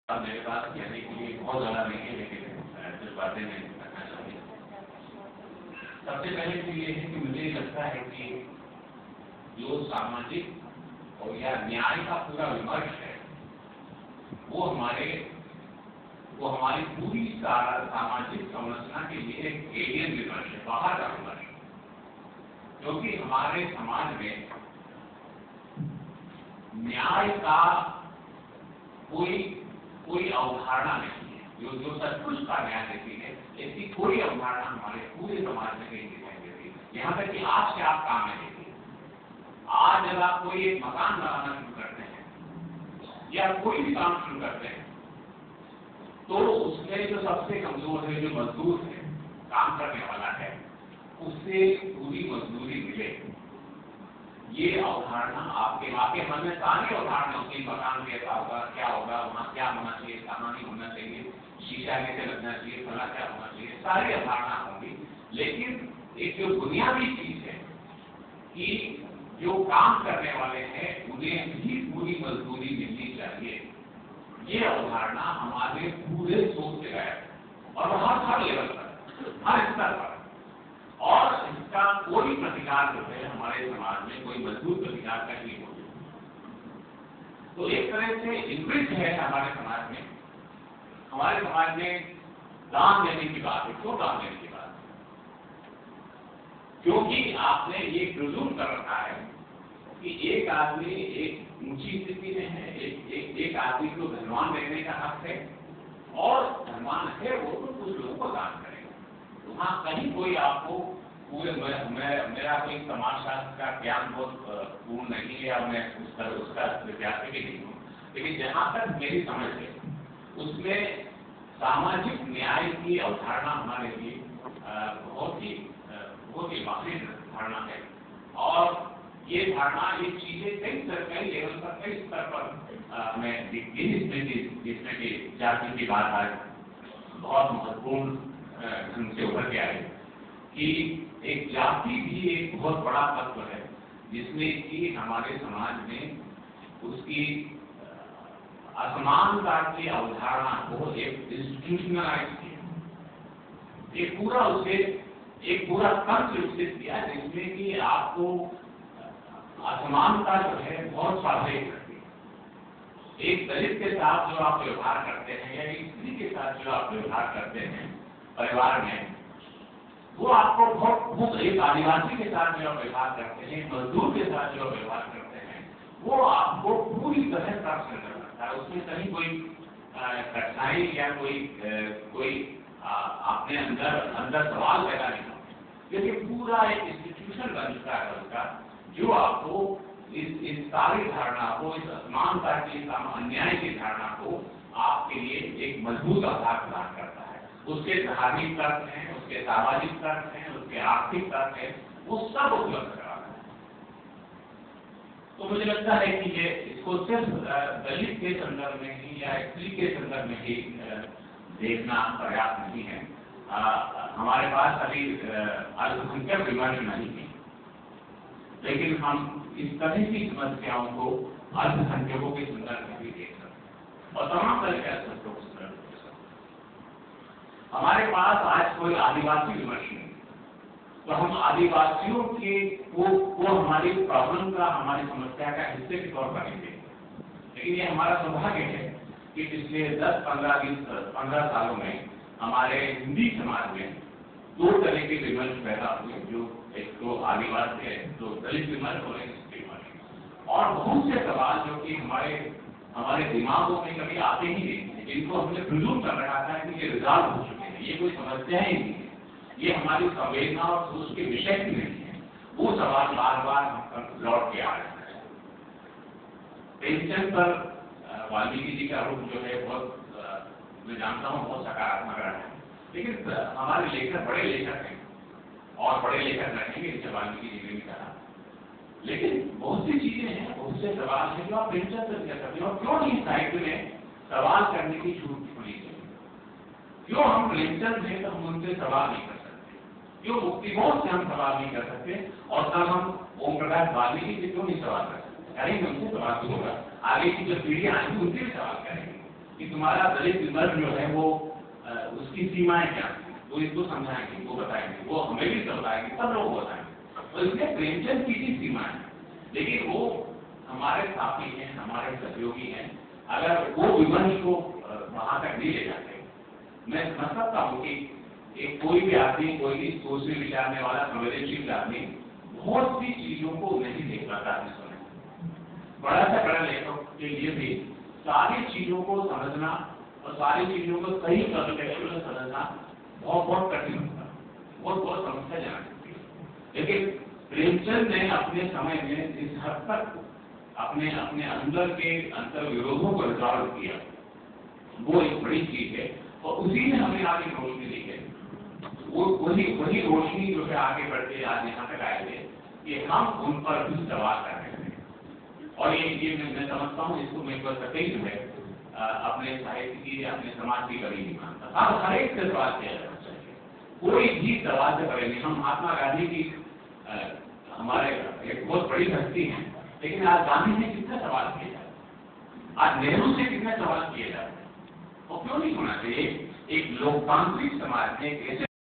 मेरे पास कहने के लिए बहुत ज़्यादा नहीं है, लेकिन कुछ बातें मैं करना चाहूँगी। सबसे पहले तो ये है कि मुझे लगता है कि जो सामाजिक और या न्याय का पूरा विमर्श है वो हमारी पूरी सामाजिक संरचना के लिए एक एलियन विमर्श है, बाहर का विमर्श है, क्योंकि हमारे समाज में न्याय का कोई अवधारणा नहीं है। जो सचमुच का न्याय देती है, ऐसी कोई अवधारणा हमारे पूरे समाज में कहीं दिखाई देती है। यहाँ तक कि आज से आप काम में देखिए, आज जब आप कोई एक मकान बनाना शुरू करते हैं या कोई भी काम शुरू करते हैं, तो उसमें जो सबसे कमजोर है, जो मजदूर है, काम करने वाला है, उससे पूरी मजदूरी मिले, ये अवधारणा आपके मन में सारी अवधारणा होती है। मकान कैसा होगा, क्या होगा, वहाँ क्या होना चाहिए, कहाँ नहीं होना चाहिए, शीशा कैसे लगना चाहिए, फला क्या होना चाहिए, सारी अवधारणा होंगी। लेकिन एक जो बुनियादी चीज है कि जो काम करने वाले हैं उन्हें भी पूरी मजदूरी मिलनी चाहिए, ये अवधारणा हमारे पूरे सोच से गायब और हर लेवल पर, हर स्तर पर। और इसका कोई प्रतिकार जो है हमारे समाज में, कोई मजबूत प्रतिकार का नहीं हो। तो एक तरह से इनबिल्ट है हमारे समाज में दान देने की बात है। क्यों दान देने की बात है? क्योंकि आपने ये प्रिज्यूम कर रखा है कि एक आदमी एक ऊंची स्थिति में है, एक आदमी को धनवान रहने का हक है, और धनवान है वो तो कुछ लोगों को दान करेगा। वहाँ कहीं कोई आपको पूरे मेरा कोई समाजशास्त्र का ज्ञान बहुत पूर्ण नहीं है, या मैं उसका विद्यार्थी भी नहीं हूँ, लेकिन जहाँ तक मेरी समझ है उसमें सामाजिक न्याय की अवधारणा हमारे लिए बहुत ही वास्तविक धारणा है। और ये धारणा, ये चीजें कई लेवल पर, कई स्तर पर हमें दिखती है, जिसमें कि जाति की बात आज बहुत महत्वपूर्ण ढंग से उभर के आई कि एक जाति भी एक बहुत बड़ा तत्व है, जिसमें कि हमारे समाज में उसकी असमानता की अवधारणा को एक इंस्टीट्यूशनलाइज किया, एक पूरा तंत्र विकसित किया, जिसमें कि आपको असमानता जो है बहुत स्वाभाविक लगती है। एक दलित के साथ जो आप व्यवहार करते हैं या एक स्त्री के साथ जो आप व्यवहार करते हैं परिवार में, वो आपको बहुत एक आदिवासी के साथ जो व्यवहार करते हैं, मजदूर के साथ जो व्यवहार करते हैं, वो आपको पूरी तरह प्राप्त कर सकता है। उसमें कहीं कोई कठिनाई या कोई अपने अंदर सवाल पैदा नहीं होते, लेकिन पूरा एक इंस्टीट्यूशन बन चुका है उसका, जो आपको इस सारी धारणा को, इस असमानता की, अन्याय की धारणा को आपके लिए एक मजबूत आधार प्रदान करता है। उसके धार्मिक तर्क हैं, उसके सामाजिक तर्क हैं, उसके आर्थिक तर्क हैं, वो सब उपलब्ध कराता है। तो मुझे लगता है कि ये इसको सिर्फ दलित के संदर्भ में ही या स्त्री के संदर्भ में ही देखना पर्याप्त नहीं है। हमारे पास अभी अल्पसंख्यक विमर्श नहीं है, लेकिन हम इस तरह की समस्याओं को अल्पसंख्यकों के संदर्भ में भी देख सकते हैं और तमाम तरह के अल्पसंख्यकों के संदर्भ में देख सकते हैं। हमारे पास आज कोई आदिवासी विमर्श नहीं, तो हम आदिवासियों के वो हमारी प्रॉब्लम का, हमारी समस्या का हिस्से के तौर पर नहीं देखते। लेकिन ये हमारा सौभाग्य है कि पिछले 10, 15 सालों में हमारे हिंदी समाज में दो तरह के विमर्श पैदा हुए, जो एक तो आदिवासी है, तो दलित विमर्श और एक स्त्री विमर्श, और बहुत से सवाल जो कि हमारे दिमागों में कभी आते ही नहीं थे, जिनको हमने प्रिज्यूम कर रखा था कि ये रिजॉल्व हो चुके हैं, ये कोई समस्या ही नहीं है, ये हमारी संवेदना और सोच के विषय भी नहीं है, वो सवाल बार बार हम लौट के आ रहे हैं। प्रेमचंद पर वाल्मीकि जी का रूप जो है बहुत, मैं जानता हूँ, बहुत सकारात्मक रहा है, लेकिन हमारे लेखक बड़े लेखक हैं और बड़े लेखक रहेंगे, जैसे वाल्मीकि जी ने भी कहा, लेकिन बहुत सी चीजें हैं, बहुत से सवाल हैं जो आप प्रेमचंद से कर सकते हो। और क्यों नहीं साहित्य में सवाल करने की छूट होनी चाहिए? क्यों हम प्रेमचंद हैं तो हम उनसे सवाल नहीं कर सकते? क्यों मुक्तिबोध से हम सवाल नहीं कर सकते? और तब हम ओम प्रकाश वाल्मीकि से क्यों नहीं सवाल कर सकते? करेंगे, उनसे सवाल भी होगा, आगे की जो पीढ़ियां आएंगी उनसे भी सवाल करेंगे। कि तुम्हारा दलित मर्द जो है वो उसकी सीमाएं क्या हैं, वो इसको समझाएंगे, वो बताएंगे, वो हमें भी बताएंगे, सब लोग बताएंगे। और इसमें प्रेमचंद की भी सीमाएं, लेकिन वो हमारे साथी हैं, हमारे सहयोगी हैं। अगर वो विमर्श को वहां तक नहीं ले जाते, मैं समझ सकता हूँ कि एक कोई भी आदमी, कोई भी सोचने विचारने वाला संवेदनशील आदमी बहुत सी चीजों को नहीं देख पाता है। बड़ा से बड़ा लेखक के लिए भी सारी चीजों को समझना और सारी चीजों को सही पर्सपेक्टिव में समझना बहुत कठिन होता है, बहुत समस्याजनक होती है। लेकिन प्रेमचंद ने अपने समय में इस हद तक अपने अंदर के अंतर विरोधों को रिजॉल्व किया, वो एक बड़ी चीज है। और उसी ने हमें आगे रोशनी दी है। वो वही रोशनी जो है आगे बढ़ते आज यहाँ तक आए थे कि हम उन पर भी सवाल कर रहे थे। और ये मैं समझता हूँ, इसको मैं कहीं जो है अपने साहित्य की या अपने समाज की कभी नहीं मानता। अब हर एक से सवाल किया जाना चाहिए, कोई भी सवाल से करेंगे। हम महात्मा गांधी की हमारे एक बहुत बड़ी हस्ती है, लेकिन आज गांधी से कितना सवाल किया जाता है, आज नेहरू से कितना सवाल किया जाता है, और क्यों नहीं होना चाहिए। एक लोकतांत्रिक समाज में ऐसे